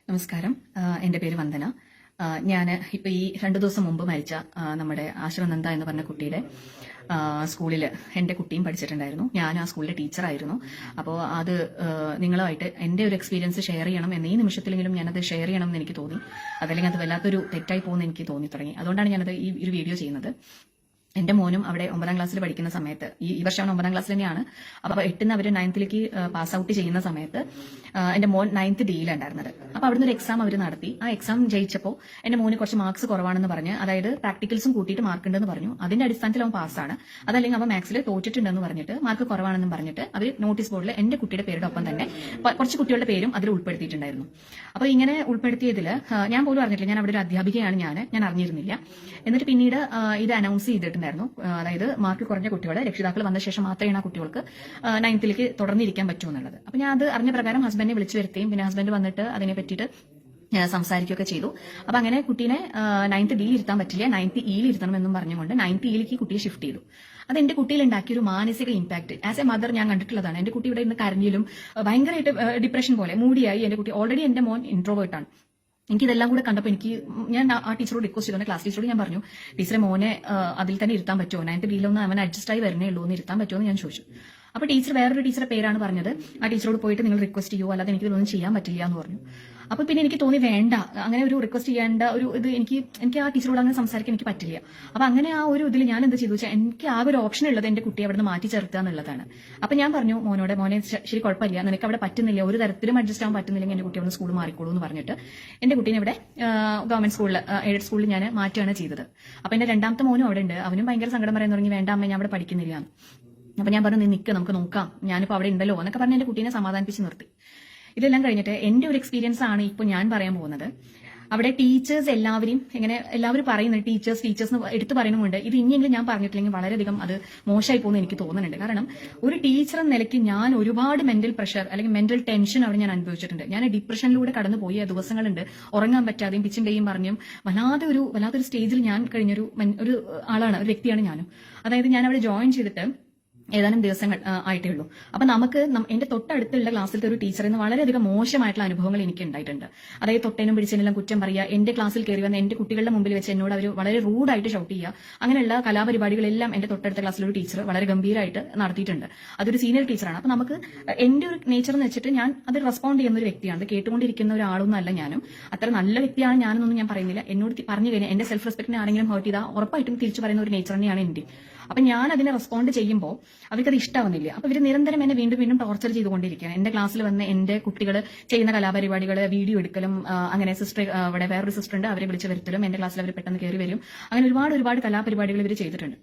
നമസ്കാരം. എൻ്റെ പേര് വന്ദന. ഞാൻ ഇപ്പോൾ ഈ 2 ദിവസം മുമ്പ് മരിച്ച നമ്മുടെ ആശ്രനന്ദ എന്ന് പറഞ്ഞ കുട്ടിയുടെ സ്കൂളിൽ എൻ്റെ കുട്ടിയും പഠിച്ചിട്ടുണ്ടായിരുന്നു. ഞാൻ ആ സ്കൂളിലെ ടീച്ചറായിരുന്നു. അപ്പോൾ അത് നിങ്ങളുമായിട്ട് എൻ്റെ ഒരു എക്സ്പീരിയൻസ് ഷെയർ ചെയ്യണം എന്ന് ഈ നിമിഷത്തിലെങ്കിലും ഞാനത് ഷെയർ ചെയ്യണം എന്ന് എനിക്ക് തോന്നി. അതല്ലെങ്കിൽ അത് വല്ലാത്തൊരു തെറ്റായി പോകുമെന്ന് എനിക്ക് തോന്നി തുടങ്ങി. അതുകൊണ്ടാണ് ഞാനത് ഈ ഒരു വീഡിയോ ചെയ്യുന്നത്. എൻ്റെ മോനും അവിടെ 9ാം ക്ലാസ്സിൽ പഠിക്കുന്ന സമയത്ത് ഈ വർഷം 9ാം ക്ലാസ്സിൽ തന്നെയാണ്. അപ്പോൾ 8ന് അവർ 9th പാസ് ഔട്ട് ചെയ്യുന്ന സമയത്ത് എൻ്റെ മോൻ 9th ഡിയിലുണ്ടായിരുന്നത്. അപ്പോൾ അവിടുന്ന് ഒരു എക്സാം അവർ നടത്തി. ആ എക്സാം ജയിച്ചപ്പോൾ എൻ്റെ മോന് കുറച്ച് മാർക്സ് കുറവാണെന്ന് പറഞ്ഞ്, അതായത് പ്രാക്ടിക്കൽസും കൂട്ടിയിട്ട് മാർക്ക് ഉണ്ടെന്ന് പറഞ്ഞു. അതിന്റെ അടിസ്ഥാനത്തിൽ അവൻ പാസ്സാണ്, അതല്ലെങ്കിൽ അവൻ മാത്സിൽ തോറ്റിട്ടുണ്ടെന്ന് പറഞ്ഞിട്ട് മാർക്ക് കുറവാണെന്ന് പറഞ്ഞിട്ട് അവർ നോട്ടീസ് ബോർഡിൽ എൻ്റെ കുട്ടിയുടെ പേരുടെ ഒപ്പം തന്നെ കുറച്ച് കുട്ടികളുടെ പേരും അതിൽ ഉൾപ്പെടുത്തിയിട്ടുണ്ടായിരുന്നു. അപ്പോൾ ഇങ്ങനെ ഉൾപ്പെടുത്തിയതിൽ ഞാൻ പോലും അറിഞ്ഞിട്ടില്ല. ഞാൻ അവിടെ ഒരു അധ്യാപികയാണ്, ഞാൻ അറിഞ്ഞിരുന്നില്ല. എന്നിട്ട് പിന്നീട് ഇത് അനൗൺസ് ചെയ്തിട്ടുണ്ടായിരുന്നു. അതായത് മാർക്ക് കുറഞ്ഞ കുട്ടികളെ രക്ഷിതാക്കൾ വന്ന ശേഷം മാത്രമേ ആ കുട്ടികൾക്ക് 9th തുടർന്നിരിക്കാൻ പറ്റൂ എന്നുള്ളത്. അപ്പൊ ഞാൻ അത് അറിഞ്ഞ പ്രകാരം ഹസ്ബൻഡിനെ വിളിച്ചു വരുത്തുകയും പിന്നെ ഹസ്ബൻഡ് വന്നിട്ട് അതിനെ പറ്റിയിട്ട് സംസാരിക്കുകയൊക്കെ ചെയ്തു. അപ്പൊ അങ്ങനെ കുട്ടീനെ 9th ഡിയിൽ ഇരുത്താൻ പറ്റില്ല, 9th ഇയിൽ ഇരുത്തണം എന്നും പറഞ്ഞുകൊണ്ട് 9th ഇയിലേക്ക് കുട്ടിയെ ഷിഫ്റ്റ് ചെയ്തു. അത് എന്റെ കുട്ടിയിൽ ഉണ്ടാക്കിയ ഒരു മാനസിക ഇമ്പാക്ട് ആസ് എ മദർ ഞാൻ കണ്ടിട്ടുള്ളതാണ്. എന്റെ കുട്ടി ഇവിടെ ഇന്ന് കരഞ്ഞിലും ഭയങ്കരമായിട്ട് ഡിപ്രഷൻ പോലെ മൂടിയായി. എന്റെ കുട്ടി ഓൾറെഡി എന്റെ മോൻ ഇൻട്രോവേർട്ടാണ്. എനിക്കിതെല്ലാം കൂടെ കണ്ടപ്പോൾ ഞാൻ ആ ടീച്ചറോട് റിക്വസ്റ്റ് ചെയ്തു, ക്ലാസ് ടീച്ചറോട് ഞാൻ പറഞ്ഞു, ടീച്ചറെ മോനെ അതിൽ തന്നെ ഇരുത്താൻ പറ്റുമോ, 9th ഡിയിലൊന്ന് അവൻ അഡ്ജസ്റ്റ് ആയി വരണേ ഉള്ളൂ എന്ന് ഇരുത്താൻ പറ്റുമോ എന്ന് ഞാൻ ചോദിച്ചു. അപ്പൊ ടീച്ചർ വേറൊരു ടീച്ചറുടെ പേരാണ് പറഞ്ഞത്. ആ ടീച്ചറോട് പോയിട്ട് നിങ്ങൾ റിക്വസ്റ്റ് ചെയ്യുമോ, അല്ലാതെ എനിക്കിതൊന്നും ചെയ്യാൻ പറ്റില്ല എന്ന് പറഞ്ഞു. അപ്പൊ പിന്നെ എനിക്ക് തോന്നി വേണ്ട, അങ്ങനെ ഒരു റിക്വസ്റ്റ് ചെയ്യേണ്ട ഒരു ഇത് എനിക്ക് ആ ടീച്ചറോട് അങ്ങനെ സംസാരിക്കാൻ എനിക്ക് പറ്റില്ല. അപ്പൊ അങ്ങനെ ആ ഒരു ഇതിൽ ഞാൻ എന്ത് ചെയ്തു വെച്ചാൽ എനിക്ക് ആകെ ഒരു ഓപ്ഷൻ ഉള്ളത് എന്റെ കുട്ടിയെ അവിടെ നിന്ന് മാറ്റി ചേർക്കുക എന്നുള്ളതാണ്. അപ്പൊ ഞാൻ പറഞ്ഞു മോനെ ശരി കുഴപ്പമില്ല, നിനക്ക് അവിടെ പറ്റുന്നില്ല, ഒരു തരത്തിലും അഡ്ജസ്റ്റ് ആവാൻ പറ്റുന്നില്ലെങ്കിൽ എന്റെ കുട്ടി അവിടെ സ്കൂൾ മാറിക്കോളൂ എന്ന് പറഞ്ഞിട്ട് എന്റെ കുട്ടീനെ ഇവിടെ ഗവൺമെന്റ് സ്കൂളിൽ എയ്ഡഡ് സ്കൂളിൽ ഞാൻ മാറ്റുകയാണ് ചെയ്തത്. അപ്പൊ എന്റെ രണ്ടാമത്തെ മോനും അവിടെ ഉണ്ട്. അവനും ഭയങ്കര സങ്കടം പറയാൻ തുടങ്ങി, വേണ്ട അമ്മ ഞാൻ അവിടെ പഠിക്കുന്നില്ല. അപ്പൊ ഞാൻ പറഞ്ഞു, നീ നിൽക്ക്, നമുക്ക് നോക്കാം, ഞാനിപ്പോ അവിടെ ഉണ്ടല്ലോ എന്നൊക്കെ പറഞ്ഞ് എന്റെ കുട്ടീനെ സമാധാനിപ്പിച്ച് നിർത്തി. ഇതെല്ലാം കഴിഞ്ഞിട്ട് എന്റെ ഒരു എക്സ്പീരിയൻസ് ആണ് ഇപ്പൊ ഞാൻ പറയാൻ പോകുന്നത്. അവിടെ ടീച്ചേഴ്സ് എല്ലാവരും പറയുന്നുണ്ട്, ടീച്ചേഴ്സ് എടുത്തു പറയുന്നുമുണ്ട്. ഇത് ഇനിയെങ്കിലും ഞാൻ പറഞ്ഞിട്ടില്ലെങ്കിൽ വളരെയധികം അത് മോശമായി പോകുന്നു എനിക്ക് തോന്നുന്നുണ്ട്. കാരണം ഒരു ടീച്ചർ എന്ന നിലയ്ക്ക് ഞാൻ ഒരുപാട് മെന്റൽ പ്രഷർ അല്ലെങ്കിൽ മെന്റൽ ടെൻഷൻ അവിടെ ഞാൻ അനുഭവിച്ചിട്ടുണ്ട്. ഞാൻ ഡിപ്രഷനിലൂടെ കടന്നു പോയ ദിവസങ്ങളുണ്ട്, ഉറങ്ങാൻ പറ്റാതെയും പിച്ചിന്റെയും പറഞ്ഞും വല്ലാത്തൊരു സ്റ്റേജിൽ ഞാൻ കഴിഞ്ഞൊരു ആളാണ്, ഒരു വ്യക്തിയാണ് ഞാനും. അതായത് ഞാൻ അവിടെ ജോയിൻ ചെയ്തിട്ട് ഏതാനും ദിവസങ്ങൾ ആയിട്ടേ ഉള്ളൂ. അപ്പൊ നമുക്ക് എന്റെ തൊട്ടടുത്തുള്ള ക്ലാസ്സിലത്തെ ഒരു ടീച്ചറിൽ നിന്ന് വളരെയധികം മോശമായിട്ടുള്ള അനുഭവങ്ങൾ എനിക്ക് ഉണ്ടായിട്ടുണ്ട്. അതായത് തൊട്ടേനും പിടിച്ചതിനെല്ലാം കുറ്റം പറയുക, എന്റെ ക്ലാസ്സിൽ കയറി വന്ന എന്റെ കുട്ടികളുടെ മുമ്പിൽ വെച്ച് എന്നോട് അവർ വളരെ റൂഡായിട്ട് ഷൗട്ട് ചെയ്യുക, അങ്ങനെയുള്ള കലാപരിപാടികളെല്ലാം എന്റെ തൊട്ടടുത്ത ക്ലാസ്സിലൊരു ടീച്ചർ വളരെ ഗംഭീരമായിട്ട് നടത്തിയിട്ടുണ്ട്. അതൊരു സീനിയർ ടീച്ചറാണ്. അപ്പൊ നമുക്ക് എന്റെ ഒരു നേച്ചർ എന്ന് വെച്ചിട്ട് ഞാൻ അത് റെസ്പോണ്ട് ചെയ്യുന്ന ഒരു വ്യക്തിയാണ്. അത് കേട്ടുകൊണ്ടിരിക്കുന്ന ഒരാളൊന്നും അല്ല ഞാനും. അത്ര നല്ല വ്യക്തിയാണ് ഞാനെന്നൊന്നും ഞാൻ പറയുന്നില്ല. എന്നോട് പറഞ്ഞു കഴിഞ്ഞാൽ എന്റെ സെൽഫ് റെസ്പെക്ടിനെ ആരെങ്കിലും ഹേർട്ട് ചെയ്താൽ ഉറപ്പായിട്ടും തിരിച്ചു പറയുന്ന ഒരു നേച്ചർ തന്നെയാണ് എന്റെ. അപ്പൊ ഞാൻ അതിനെ റെസ്പോണ്ട് ചെയ്യുമ്പോൾ അവർക്കത് ഇഷ്ടമാവുന്നില്ല. അപ്പൊ ഇവർ നിരന്തരം എന്നെ വീണ്ടും ടോർച്ചർ ചെയ്തുകൊണ്ടിരിക്കുകയാണ്. എന്റെ ക്ലാസ്സിൽ വന്ന് എന്റെ കുട്ടികൾ ചെയ്യുന്ന കലാപരിപാടികൾ വീഡിയോ എടുക്കലും, അങ്ങനെ അവിടെ വേറൊരു സിസ്റ്റർ ഉണ്ട്, അവരെ വിളിച്ചു വരുത്തലും, എന്റെ ക്ലാസ്സിൽ അവർ പെട്ടെന്ന് കയറി വരും, അങ്ങനെ ഒരുപാട് കലാപരിപാടികൾ ഇവർ ചെയ്തിട്ടുണ്ട്.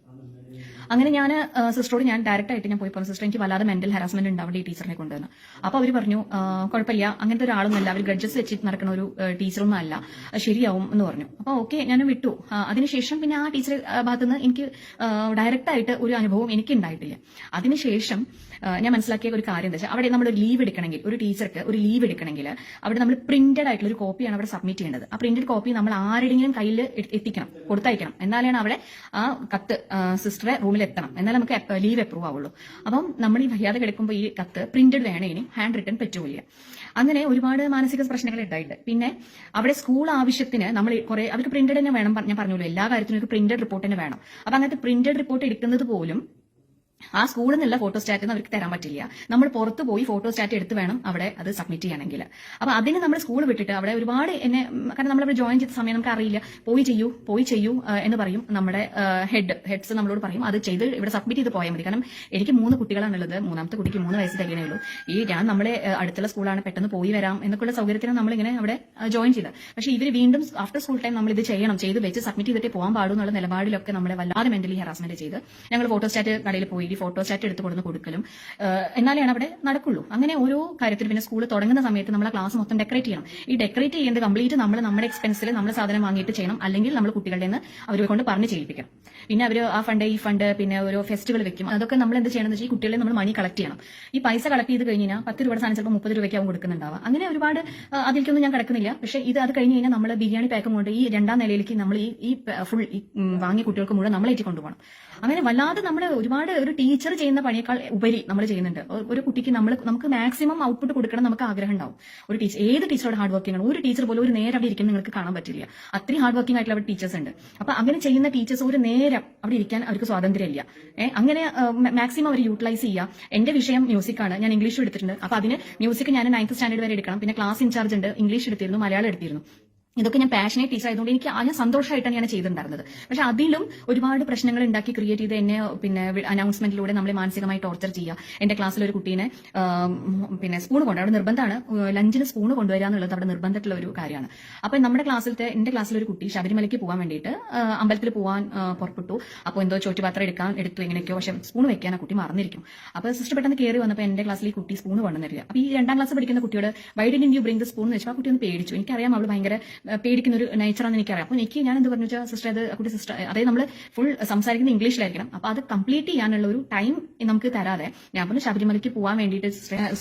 അങ്ങനെ ഞാൻ സിസ്റ്ററോട് ഞാൻ ഡയറക്റ്റ് ആയിട്ട് ഞാൻ പോയി പറഞ്ഞു, സിസ്റ്റർ എനിക്ക് വല്ലാതെ മെന്റൽ ഹരാസ്മെന്റ് ഉണ്ട് അവിടെ ഈ ടീച്ചറിനെ കൊണ്ടുവന്ന്. അപ്പൊ അവർ പറഞ്ഞു, കുഴപ്പമില്ല, അങ്ങനത്തെ ഒരാളൊന്നല്ല, അവർ ഗ്രഡ്ജസ് വെച്ചിട്ട് നടക്കുന്ന ഒരു ടീച്ചറൊന്നും അല്ല, ശരിയാവും എന്ന് പറഞ്ഞു. അപ്പൊ ഓക്കെ, ഞാൻ വിട്ടു. അതിനുശേഷം പിന്നെ ആ ടീച്ചർ ഭാഗത്തുനിന്ന് എനിക്ക് ഡയറക്റ്റ് ആയിട്ട് ഒരു അനുഭവം എനിക്ക് ഉണ്ടായിട്ടില്ല. അതിനുശേഷം ഞാൻ മനസ്സിലാക്കിയ ഒരു കാര്യം എന്താ വെച്ചാൽ, അവിടെ നമ്മൾ ലീവ് എടുക്കണമെങ്കിൽ, ഒരു ടീച്ചർക്ക് ഒരു ലീവ് എടുക്കണമെങ്കിൽ അവിടെ നമ്മൾ പ്രിന്റഡ് ആയിട്ടുള്ള ഒരു കോപ്പിയാണ് അവിടെ സബ്മിറ്റ് ചെയ്യേണ്ടത്. ആ പ്രിന്റഡ് കോപ്പി നമ്മൾ ആരുടെയെങ്കിലും കയ്യിൽ കൊടുത്തയക്കണം. എന്നാലാണ് അവിടെ ആ കത്ത് സിസ്റ്ററെ റൂമിൽ എത്തണം, എന്നാൽ നമുക്ക് ലീവ് അപ്രൂവ് ആവുള്ളൂ. അപ്പം നമ്മൾ ഈ വയ്യാതെ കിടക്കുമ്പോൾ ഈ കത്ത് പ്രിന്റഡ് വേണം, ഇനി ഹാൻഡ് റിട്ടൺ പറ്റൂല. അങ്ങനെ ഒരുപാട് മാനസിക പ്രശ്നങ്ങൾ ഉണ്ടായിട്ട് പിന്നെ അവിടെ സ്കൂൾ ആവശ്യത്തിന് നമ്മൾ അവർക്ക് പ്രിന്റഡ് തന്നെ വേണം. ഞാൻ പറഞ്ഞല്ലോ, എല്ലാ കാര്യത്തിനും ഒരു പ്രിന്റഡ് റിപ്പോർട്ട് തന്നെ വേണം. അപ്പൊ അങ്ങനത്തെ പ്രിന്റഡ് റിപ്പോർട്ട് എടുക്കുന്നത് പോലും ആ സ്കൂളിൽ നിന്നുള്ള ഫോട്ടോസ്റ്റാറ്റ് അവർക്ക് തരാൻ പറ്റില്ല. നമ്മൾ പുറത്ത് പോയി ഫോട്ടോസ്റ്റാറ്റ് എടുത്ത് വേണം അവിടെ അത് സബ്മിറ്റ് ചെയ്യണമെങ്കിൽ. അപ്പൊ അതിന് നമ്മൾ സ്കൂൾ വിട്ടിട്ട് അവിടെ ഒരുപാട് കാരണം നമ്മളവിടെ ജോയിൻ ചെയ്ത സമയം നമുക്ക് അറിയില്ല, പോയി ചെയ്യൂ എന്ന് പറയും നമ്മുടെ ഹെഡ്സ് നമ്മളോട് പറയും, അത് ചെയ്ത് ഇവിടെ സബ്മിറ്റ് ചെയ്ത് പോയാൽ മതി. കാരണം എനിക്ക് 3 കുട്ടികളാണുള്ളത്, 3ാമത്തെ കുട്ടിക്ക് 3 വയസ്സ് തികയണേ ഉള്ളൂ. ഞാൻ നമ്മളെ അടുത്തുള്ള സ്കൂളാണ്, പെട്ടെന്ന് പോയി വരാം എന്നൊക്കെയുള്ള സൗകര്യത്തിന് നമ്മളിങ്ങനെ അവിടെ ജോയിൻ ചെയ്ത്. പക്ഷേ ഇവർ വീണ്ടും ആഫ്റ്റർ സ്കൂൾ ടൈം നമ്മൾ ഇത് ചെയ്ത് വെച്ച് സബ്മിറ്റ് ചെയ്തിട്ടേ പോകാൻ പാടും എന്നുള്ള നിലപാടിലൊക്കെ നമ്മളെ വല്ലാതെ മെന്റലി ഹറാസ്മെന്റ് ചെയ്ത് ഞങ്ങൾ ഫോട്ടോസ്റ്റാറ്റ് കടയിൽ പോയി ഫോട്ടോസ്റ്റാറ്റ് എടുത്ത് കൊടുന്ന് കൊടുക്കലും എന്നാലാണ് അവിടെ നടക്കുള്ളൂ. അങ്ങനെ ഓരോ കാര്യത്തിൽ പിന്നെ സ്കൂൾ തുടങ്ങുന്ന സമയത്ത് നമ്മൾ ക്ലാസ് മൊത്തം ഡെക്കറേറ്റ് ചെയ്യണം. ഈ ഡെക്കറേറ്റ് ചെയ്യുന്നത് കംപ്ലീറ്റ് നമ്മൾ നമ്മുടെ എക്സ്പെൻസിൽ നമ്മൾ സാധനം വാങ്ങിയിട്ട് ചെയ്യണം, അല്ലെങ്കിൽ നമ്മൾ കുട്ടികളുടെ നിന്ന് അവരെ കൊണ്ട് പറഞ്ഞ് ചെയ്യിപ്പിക്കണം. പിന്നെ അവർ ആ ഫണ്ട് ഈ ഫണ്ട് പിന്നെ ഓരോ ഫെസ്റ്റിവൽ വെക്കും. അതൊക്കെ നമ്മൾ എന്ത് ചെയ്യണമെന്ന് വെച്ചാൽ ഈ കുട്ടികളെ നമ്മൾ മണി കളക്ട് ചെയ്യണം. ഈ പൈസ കളക്ട് ചെയ്ത് കഴിഞ്ഞാൽ 10 രൂപയുടെ സാധനം ചിലപ്പോൾ 30 രൂപയ്ക്കാവും കൊടുക്കുന്നുണ്ടാവുക. അങ്ങനെ ഒരുപാട് അതിലേക്കൊന്നും ഞാൻ കിടക്കുന്നില്ല. പക്ഷേ അത് കഴിഞ്ഞ് കഴിഞ്ഞാൽ നമ്മൾ ബിരിയാണി പാക്കും കൊണ്ട് ഈ 2ാം നിലയിലേക്ക് നമ്മൾ ഈ ഫുൾ വാങ്ങിയ കുട്ടികൾക്ക് മുഴുവൻ നമ്മളേറ്റി കൊണ്ടുപോകണം. അങ്ങനെ വല്ലാതെ നമ്മൾ ഒരുപാട് ഒരു ടീച്ചർ ചെയ്യുന്ന പണിയേക്കാൾ ഉപരി നമ്മൾ ചെയ്യുന്നുണ്ട്. ഒരു കുട്ടിക്ക് നമുക്ക് മാക്സിമം ഔട്ട്പുട്ട് കൊടുക്കണം നമുക്ക് ആഗ്രഹം ഉണ്ടാവും. ഒരു ടീച്ചർ, ഏത് ടീച്ചറോട് ഹാർഡ് വർക്കിംഗ് ആണ്. ഒരു ടീച്ചർ പോലും ഒരു നേരം അവിടെ ഇരിക്കുന്നത് നിങ്ങൾക്ക് കാണാൻ പറ്റില്ല. അത്രയും ഹാർഡ് വർക്കിംഗ് ആയിട്ടുള്ള ടീച്ചേഴ്സ് ഉണ്ട്. അപ്പൊ അങ്ങനെ ചെയ്യുന്ന ടീച്ചേഴ്സ് ഒരു നേരം അവിടെ ഇരിക്കാൻ അവർക്ക് സ്വാതന്ത്ര്യമില്ല. അങ്ങനെ മാക്സിമം അവർ യൂട്ടിലൈസ് ചെയ്യുക. എന്റെ വിഷയം മ്യൂസിക് ആണ്, ഞാൻ ഇംഗ്ലീഷ് എടുത്തിട്ടുണ്ട്. അപ്പൊ അതിന് മ്യൂസിക് ഞാൻ 9th സ്റ്റാൻഡേർഡ് വരെ എടുക്കണം. പിന്നെ ക്ലാസ് ഇൻചാർജ് ഉണ്ട്, ഇംഗ്ലീഷ് എടുത്തിരുന്നു, മലയാളം എടുത്തിരുന്നു. ഇതൊക്കെ ഞാൻ പാഷനേറ്റ് ടീച്ചർ ആയതുകൊണ്ട് എനിക്ക് ഞാൻ സന്തോഷമായിട്ടാണ് ഞാൻ ചെയ്തിട്ടുണ്ടായിരുന്നത്. പക്ഷെ അതിലും ഒരുപാട് പ്രശ്നങ്ങൾ ഉണ്ടാക്കി ക്രിയേറ്റ് ചെയ്ത് എന്നെ പിന്നെ അനൗൺസ്മെന്റിലൂടെ നമ്മളെ മാനസികമായി ടോർച്ചർ ചെയ്യുക. എന്റെ ക്ലാസ്സിൽ ഒരു കുട്ടീനെ പിന്നെ സ്പൂൺ കൊണ്ടുവരും. അവിടെ നിർബന്ധമാണ് ലഞ്ചിന് സ്പൂൺ കൊണ്ടുവരിക എന്നുള്ളത് അവിടെ നിർബന്ധമുള്ള ഒരു കാര്യമാണ്. അപ്പൊ നമ്മുടെ എന്റെ ക്ലാസ്സിലൊരു കുട്ടി ശബരിമലയ്ക്ക് പോകാൻ വേണ്ടിയിട്ട് അമ്പലത്തിൽ പോകാൻ പുറപ്പെട്ടു. അപ്പോൾ എന്തോ ചോറ്റുപാത്രം എടുത്തു എങ്ങനെയൊക്കെയോ, പക്ഷെ സ്പൂൺ വെക്കാൻ ആ കുട്ടി മറന്നിരിക്കും. അപ്പൊ സിസ്റ്റർ പെട്ടെന്ന് കയറി വന്നപ്പോൾ എന്റെ ക്ലാസ്സിൽ ഈ കുട്ടി സ്പൂൺ കൊണ്ടുവന്നില്ല. അപ്പൊ ഈ 2ാം ക്ലാസ് പഠിക്കുന്ന കുട്ടിയോട് why didn't you bring the spoon എന്ന് വെച്ചാൽ ആ കുട്ടി ഒന്ന് പേടിച്ചു. എനിക്കറിയാം അവൾ ഭയങ്കര പേടിക്കുന്ന ഒരു നേച്ചറാണെന്ന് എനിക്കറിയാം. അപ്പൊ ഞാൻ എന്ത് പറഞ്ഞു വെച്ചാൽ സിസ്റ്റർ, അത് കുട്ടി സിസ്റ്റർ, അതായത് നമ്മൾ ഫുൾ സംസാരിക്കുന്ന ഇംഗ്ലീഷിലായിരിക്കണം. അപ്പൊ അത് കംപ്ലീറ്റ് ചെയ്യാനുള്ള ഒരു ടൈം നമുക്ക് തരാതെ ഞാൻ പറഞ്ഞു ശബരിമലയ്ക്ക് പോകാൻ വേണ്ടിയിട്ട്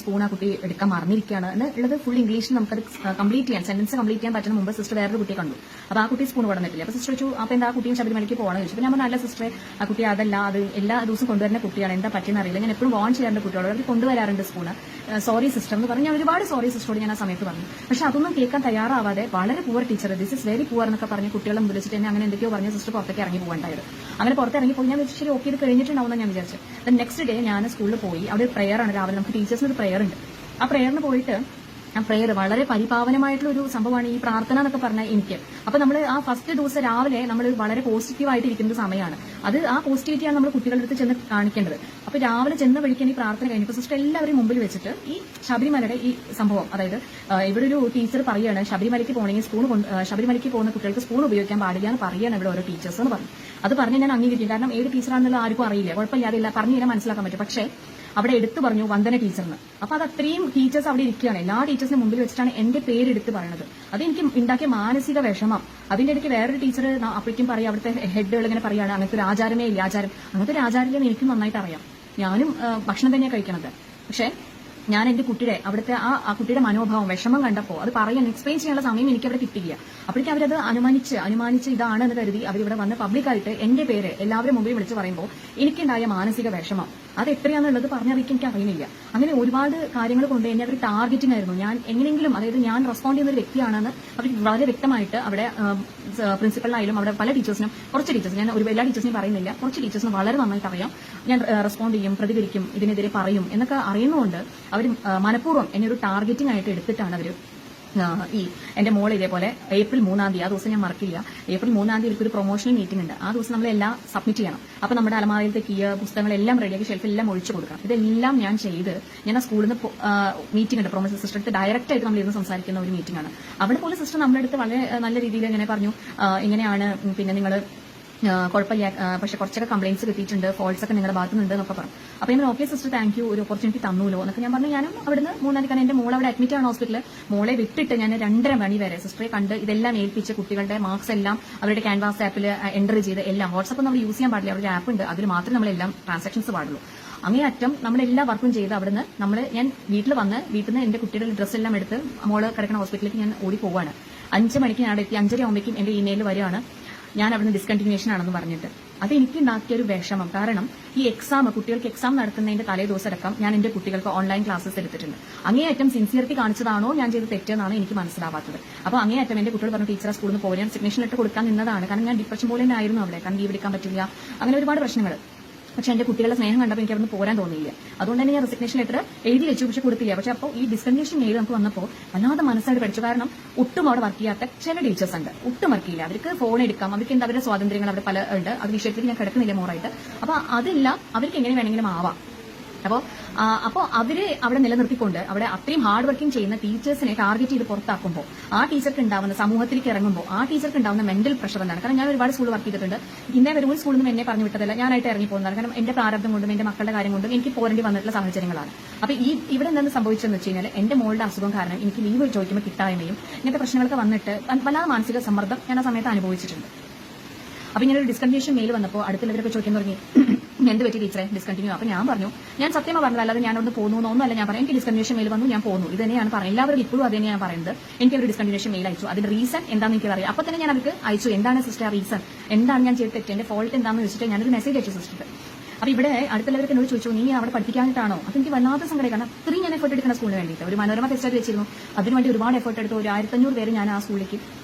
സ്പൂൺ ആ കുട്ടി എടുക്കാൻ മറന്നിരിക്കുകയാണ് ഉള്ളത്. ഫുൾ ഇംഗ്ലീഷിൽ നമുക്കത് കംപ്ലീറ്റ് ചെയ്യാൻ, സെന്റൻസ് കംപ്ലീറ്റ് ചെയ്യാൻ പറ്റുന്ന മുമ്പ് സിസ്റ്റർ വേറൊരു കുട്ടിയെ കണ്ടു. അപ്പൊ ആ കുട്ടി സ്പൂൺ കൊണ്ടുവന്നിട്ടില്ല. അപ്പൊ സിസ്റ്റർ ചോദിച്ചു, അപ്പൊ എന്താ ആ കുട്ടിയും ശബരിമലയ്ക്ക് പോകണമെന്ന് ചോദിച്ചു. ഞാൻ പറഞ്ഞു, അല്ല സിസ്റ്ററെ, ആ കുട്ടി അതല്ല, അത് എല്ലാ ദിവസവും കൊണ്ടുവരുന്ന കുട്ടിയാണ്, എന്താ പറ്റിയെന്ന് അറിയില്ല, ഞാൻ എപ്പോഴും വാൺ ചെയ്യാറുണ്ട് കുട്ടികളോട്, അവർ കൊണ്ടുവരാറുണ്ട് സ്പൂണ്, സോറി സിസ്റ്റർ എന്ന് പറഞ്ഞു. ഞാൻ ഒരുപാട് സോറി സിസ്റ്ററോട് ഞാൻ ആ സമയത്ത് പറഞ്ഞു. പക്ഷെ അതൊന്നും കേൾക്കാൻ തയ്യാറാവാതെ വളരെ poor teacher, this is very poor എന്നൊക്കെ പറഞ്ഞ് കുട്ടികളെ മുമ്പിൽ വെച്ചിട്ട് തന്നെ അങ്ങനെ എന്തൊക്കെയോ പറഞ്ഞ സിസ്റ്റർ പുറത്തേക്ക് ഇറങ്ങി പോകേണ്ടായത്. അങ്ങനെ പുറത്തിറങ്ങി പോയി. ഞാൻ ശരി ഓക്കെ ഇത് കഴിഞ്ഞിട്ടുണ്ടാവുമെന്ന് ഞാൻ വിചാരിച്ചു. നെക്സ്റ്റ് ഡേ ഞാൻ സ്കൂളിൽ പോയി. അവിടെ ഒരു പ്രെയർ ആണ് രാവിലെ, നമുക്ക് ടീച്ചേഴ്സിന് ഒരു പ്രെയർ ഉണ്ട്. ആ പ്രെയറിന് പോയിട്ട് ആ പ്രെയർ വളരെ പരിപാവനമായിട്ടുള്ള ഒരു സംഭവമാണ് ഈ പ്രാർത്ഥന എന്നൊക്കെ പറഞ്ഞാൽ എനിക്ക്. അപ്പൊ നമ്മൾ ആ ഫസ്റ്റ് ദിവസം രാവിലെ നമ്മൾ വളരെ പോസിറ്റീവായിട്ട് ഇരിക്കുന്ന സമയമാണ്. അത് ആ പോസിറ്റിവിറ്റിയാണ് നമ്മൾ കുട്ടികളുടെ അടുത്ത് ചെന്ന് കാണിക്കേണ്ടത്. അപ്പൊ രാവിലെ ചെന്ന വഴിക്ക് ഈ പ്രാർത്ഥന കഴിഞ്ഞപ്പോൾ സിസ്റ്റർ എല്ലാവരും മുമ്പിൽ വെച്ചിട്ട് ഈ ശബരിമലയുടെ ഈ സംഭവം, അതായത് ഇവിടെ ഒരു ടീച്ചർ പറയാണ് ശബരിമലയ്ക്ക് പോകണമെങ്കിൽ ശബരിമലയ്ക്ക് പോകുന്ന കുട്ടികൾക്ക് സ്പൂൺ ഉപയോഗിക്കാൻ പാടില്ല എന്ന് പറയാണ് ഇവിടെ ഓരോ ടീച്ചേഴ്സ് എന്ന് പറഞ്ഞു. അത് പറഞ്ഞ് ഞാൻ അംഗീകരിക്കും. കാരണം ഏത് ടീച്ചറാണെന്നുള്ള ആർക്കും അറിയില്ല, കുഴപ്പമില്ലാതില്ല, പറഞ്ഞു കഴിഞ്ഞാൽ മനസ്സിലാക്കാൻ പറ്റും. പക്ഷേ അവിടെ എടുത്തു പറഞ്ഞു വന്ദന ടീച്ചറിന്. അപ്പൊ അത് അത്രയും ടീച്ചേഴ്സ് അവിടെ ഇരിക്കുകയാണ്. എല്ലാ ടീച്ചേഴ്സിന് മുമ്പിൽ വെച്ചിട്ടാണ് എന്റെ പേര് എടുത്ത് പറയുന്നത്. അത് എനിക്ക് ഉണ്ടാക്കിയ മാനസിക വിഷമം. അതിന്റെ ഇടയ്ക്ക് വേറൊരു ടീച്ചർ അപ്പോഴേക്കും പറയും, അവിടുത്തെ ഹെഡുകൾ ഇങ്ങനെ പറയാണ് അങ്ങനത്തെ ഒരു ആചാരമേ ഇല്ല, അങ്ങനത്തെ ഒരു ആചാരമില്ലെന്ന് എനിക്കും നന്നായിട്ട് അറിയാം. ഞാനും ഭക്ഷണം തന്നെയാണ് കഴിക്കണത്. പക്ഷെ ഞാൻ എന്റെ കുട്ടിയുടെ അവിടുത്തെ ആ കുട്ടിയുടെ മനോഭാവം, വിഷമം കണ്ടപ്പോൾ അത് പറയാൻ എക്സ്പ്ലെയിൻ ചെയ്യാനുള്ള സമയം എനിക്ക് അവിടെ കിട്ടില്ല. അപ്പോഴേക്കും അവരത് അനുമാനിച്ച് ഇതാണെന്ന് കരുതി അവരിവിടെ വന്ന് പബ്ലിക്കായിട്ട് എന്റെ പേര് എല്ലാവരും മുമ്പിൽ വിളിച്ച് പറയുമ്പോൾ എനിക്കുണ്ടായ മാനസിക വിഷമം അത് എത്രയാണെന്നുള്ളത് പറഞ്ഞറിയിക്കാൻ എനിക്ക് അറിയുന്നില്ല. അങ്ങനെ ഒരുപാട് കാര്യങ്ങൾ കൊണ്ട് എന്നെ അവർ ടാർഗറ്റിംഗ് ആയിരുന്നു. ഞാൻ എങ്ങനെയെങ്കിലും, അതായത് ഞാൻ റെസ്പോണ്ട് ചെയ്യുന്ന ഒരു വ്യക്തിയാണെന്ന് അവർ വളരെ വ്യക്തമായിട്ട് അവിടെ പ്രിൻസിപ്പളിനായാലും അവിടെ പല ടീച്ചേഴ്സിനും, കുറച്ച് ടീച്ചേഴ്സ്, ഞാൻ എല്ലാ ടീച്ചേഴ്സിനും പറയുന്നില്ല, കുറച്ച് ടീച്ചേഴ്സിനും വളരെ നന്നായിട്ട് അറിയാം ഞാൻ റെസ്പോണ്ട് ചെയ്യും, പ്രതികരിക്കും, ഇതിനെതിരെ പറയും എന്നൊക്കെ അറിയുന്നതുകൊണ്ട് അവർ മനഃപൂർവ്വം എന്നെ ഒരു ടാർഗറ്റിംഗ് ആയിട്ട് എടുത്തിട്ടാണ് അവർ ഈ എന്റെ മോൾ ഇതേപോലെ ഏപ്രിൽ 3-ാം തീയതി, ആ ദിവസം ഞാൻ മറക്കില്ല, ഏപ്രിൽ 3-ാം തീയതി ഒരു പ്രൊമോഷണൽ മീറ്റിംഗ് ഉണ്ട്. ആ ദിവസം നമ്മളെല്ലാം സബ്മിറ്റ് ചെയ്യണം. അപ്പൊ നമ്മുടെ അലമാരയിലത്തെ പുസ്തകങ്ങളെല്ലാം റെഡിയാക്കി ഷെൽഫെല്ലാം ഒഴിച്ചു കൊടുക്കണം. ഇതെല്ലാം ഞാൻ ചെയ്ത് ഞാൻ ആ സ്കൂളിൽ നിന്ന് മീറ്റിംഗ് ഉണ്ട്, പ്രൊമോഷൻ സിസ്റ്റർ അടുത്ത് ഡയറക്റ്റ് ആയിട്ട് നമ്മൾ ഇരുന്ന് സംസാരിക്കുന്ന ഒരു മീറ്റിംഗ് ആണ്. അവിടെ പോലെ സിസ്റ്റർ നമ്മുടെ അടുത്ത് വളരെ നല്ല രീതിയിൽ ഇങ്ങനെ പറഞ്ഞു, ഇങ്ങനെയാണ്, പിന്നെ നിങ്ങൾ കുഴപ്പമില്ല, പക്ഷെ കുറച്ചൊക്കെ കംപ്ലയിൻസ് കിട്ടിയിട്ടുണ്ട്, ഫോൾട്സ് ഒക്കെ നിങ്ങളുടെ ഭാഗത്തുനിന്നുണ്ട് എന്നൊക്കെ പറഞ്ഞു. അപ്പൊ ഞാൻ ഓക്കെ സിസ്റ്റർ താങ്ക് യു, ഒരു ഓപ്പർച്യൂണിറ്റി തന്നൂലോ എന്നൊക്കെ ഞാൻ പറഞ്ഞു. ഞാനും അവിടുന്ന് 3-ാം തീയതി, എന്റെ മോൾ അവിടെ അഡ്മിറ്റ് ആണ് ഹോസ്പിറ്റലിൽ, മോളെ വിട്ടിട്ട് ഞാൻ 2:30 മണി വരെ സിസ്റ്ററെ കണ്ട് ഇതെല്ലാം ഏൽപ്പിച്ച് കുട്ടികളുടെ മാർക്സ് എല്ലാം അവരുടെ ക്യാൻവാസ് ആപ്പിൽ എൻ്റർ ചെയ്ത് എല്ലാം, വാട്സ്ആപ്പ് നമ്മൾ യൂസ് ചെയ്യാൻ പാടില്ല, അവരുടെ ആപ്പ് ഉണ്ട്, അതിൽ മാത്രമേ നമ്മളെല്ലാം ട്രാൻസാക്ഷൻസ് പാടുള്ളൂ. അങ്ങേയറ്റം നമ്മളെല്ലാ വർക്കും ചെയ്ത് അവിടുന്ന് ഞാൻ വീട്ടിൽ നിന്ന് എന്റെ കുട്ടിയുടെ ഡ്രസ്സ് എല്ലാം എടുത്ത് മോള് കിടക്കുന്ന ഹോസ്പിറ്റലിലേക്ക് ഞാൻ ഓടി പോവാണ്. 5 മണിക്ക് ഞാൻ അവിടെ എത്തി. 5:30 ആകുമ്പോഴേക്കും എന്റെ ഇമെയിൽ വരികയാണ് ഞാൻ അവിടുന്ന് ഡിസ്കണ്ടിന്യൂഷൻ ആണെന്ന് പറഞ്ഞിട്ട്. അത് എനിക്ക് ഉണ്ടാക്കിയ ഒരു വിഷമം. കാരണം ഈ കുട്ടികൾക്ക് എക്സാം നടത്തുന്നതിന്റെ തലേ ദിവസം അടക്കം ഞാൻ എന്റെ കുട്ടികൾക്ക് ഓൺലൈൻ ക്ലാസ്സസ് എടുത്തിട്ടുണ്ട്. അങ്ങേയറ്റം സിൻസിയറിറ്റി കാണിച്ചതാണോ ഞാൻ ചെയ്ത് തെറ്റെന്നാണ് എനിക്ക് മനസ്സിലാവാത്തത്. അപ്പൊ അങ്ങേയറ്റം എന്റെ കുട്ടികൾ പറഞ്ഞു ടീച്ചറെ സ്കൂളിൽ നിന്ന് പോയി, ഞാൻ സിഗ്നേഷൻ ലെറ്റർ കൊടുക്കാൻ നിന്നതാണ്. കാരണം ഞാൻ ഡിപ്രഷൻ പോലെ തന്നെ ആയിരുന്നു അവിടെ, കാരണം ലീവ് എടുക്കാൻ പറ്റില്ല, അങ്ങനെ ഒരുപാട് പ്രശ്നങ്ങൾ. പക്ഷെ എന്റെ കുട്ടികളുടെ സ്നേഹം കണ്ടപ്പോൾ എനിക്ക് അവിടുന്ന് പോരാൻ തോന്നിയില്ല. അതുകൊണ്ട് തന്നെ ഞാൻ റെസിഗ്നേഷൻ ലെറ്റർ എഴുതി വെച്ചു, പക്ഷെ കൊടുത്തില്ല. പക്ഷെ അപ്പോൾ ഈ ഡിസ്കണ്ടിന്യൂഷൻ മെയിൽ നമുക്ക് വന്നപ്പോൾ വല്ലാതെ മനസ്സായിട്ട് പഠിച്ചു. കാരണം ഒട്ടും അവിടെ വർക്ക് ചെയ്യാത്ത ചില ടീച്ചേഴ്സ് ഉണ്ട്, ഒട്ടും വർക്ക് ചെയ്യില്ല. അവർക്ക് ഫോൺ എടുക്കാം, അവർക്ക് എന്താ അവരുടെ സ്വാതന്ത്ര്യങ്ങൾ അവിടെ പല ഉണ്ട്. അത് വിഷയത്തിൽ ഞാൻ കിടക്കുന്നില്ല മോറായിട്ട്. അപ്പൊ അതില്ല, അവർക്ക് എങ്ങനെ വേണമെങ്കിലും ആവാം. അപ്പോൾ അവരെ അവിടെ നിലനിർത്തിക്കൊണ്ട് അവിടെ അത്രയും ഹാർഡ് വർക്കിംഗ് ചെയ്യുന്ന ടീച്ചേഴ്സിനെ ടാർഗറ്റ് ചെയ്ത് പുറത്താക്കുമ്പോൾ ആ ടീച്ചർക്ക് ഉണ്ടാവുന്ന, സമൂഹത്തിലേക്ക് ഇറങ്ങുമ്പോൾ ആ ടീച്ചർക്ക് ഉണ്ടാവുന്ന മെന്റൽ പ്രഷർ എന്താണ്? കാരണം ഞാൻ ഒരുപാട് സ്കൂൾ വർക്ക് ചെയ്തിട്ടുണ്ട്. ഇന്നേ വരെ ഒരു സ്കൂളിൽ നിന്നും എന്നെ പറഞ്ഞു വിട്ടതല്ല, ഞാനായിട്ട് ഇറങ്ങി പോകുന്നതാണ്. കാരണം എന്റെ പ്രാരബ്ധം കൊണ്ടും എന്റെ മക്കളുടെ കാര്യം കൊണ്ടും എനിക്ക് പോരേണ്ടി വന്നിട്ടുള്ള സാഹചര്യങ്ങളാണ്. അപ്പൊ ഇവിടെ എന്താണ് സംഭവിച്ചതെന്ന് വെച്ച് കഴിഞ്ഞാൽ എന്റെ മോളുടെ അസുഖം കാരണം എനിക്ക് ലീവ് ചോദിക്കുമ്പോൾ കിട്ടായ്മയും ഇങ്ങനത്തെ പ്രശ്നങ്ങളൊക്കെ വന്നിട്ട് വല്ലാതെ മാനസിക സമ്മർദ്ദം ഞാൻ ആ സമയത്ത് അനുഭവിച്ചിട്ടുണ്ട്. അപ്പൊ ഇങ്ങനെ ഒരു ഡിസ്കണ്ടിന്യൂഷൻ മെയിൽ വന്നപ്പോൾ അടുത്തുള്ളവരൊക്കെ ചോദിക്കാൻ തുടങ്ങി, എന്ത് പറ്റി ടീച്ചറെ ഡിസ്കണ്ടിന്യൂ? അപ്പൊ ഞാൻ പറഞ്ഞു, ഞാൻ സത്യമാണ് പറഞ്ഞത്, അല്ലാതെ ഞാനൊന്ന് പോകുന്നൊന്നുമല്ല ഞാൻ പറയാം. എനിക്ക് ഡിസ്കണ്ടിന്യൂഷൻ മെയിൽ വന്നു, ഞാൻ പോകുന്നു, ഇത് തന്നെയാണ് പറയുന്നത്. എല്ലാവരും ഇപ്പോഴും അത് തന്നെയാണ് പറയുന്നത്. എനിക്ക് ഒരു ഡിസ്കണ്ടിന്യൂഷൻ മെയിൽ അയച്ചു. അതിന്റെ റീസൺ എന്താണെന്ന് എനിക്ക് അറിയാം. അപ്പൊ തന്നെ ഞാൻ അവർക്ക് അയച്ചു, എന്താണ് സിസ്റ്റർ റീസൺ, എന്താണ് ഞാൻ ചെയ്ത് തെറ്റ്, എന്റെ ഫോൾട്ട് എന്താണെന്ന് വെച്ചിട്ട് ഞാനൊരു മെസ്സേജ് അയച്ചു സിസ്റ്റർ. അപ്പൊ ഇവിടെ അടുത്തുള്ളവർക്ക് എന്നോട് ചോദിച്ചു, നീ അവിടെ പഠിപ്പിക്കാനായിട്ടാണോ? അതെനിക്ക് വല്ലാത്ത സങ്കടം. കാരണം അത്രയും ഞാൻ എഫേർട്ട് എടുക്കുന്ന സ്കൂളിന് വേണ്ടിയിട്ട് ഒരു മനോരമ ഫെസ്റ്റായിട്ട് വെച്ചിരുന്നു. അതിനുവേണ്ടി ഒരുപാട് എഫേർട്ട് എടുത്തു. ഒരു 1500 പേര് ഞാൻ ആ സ്കൂളിലേക്ക്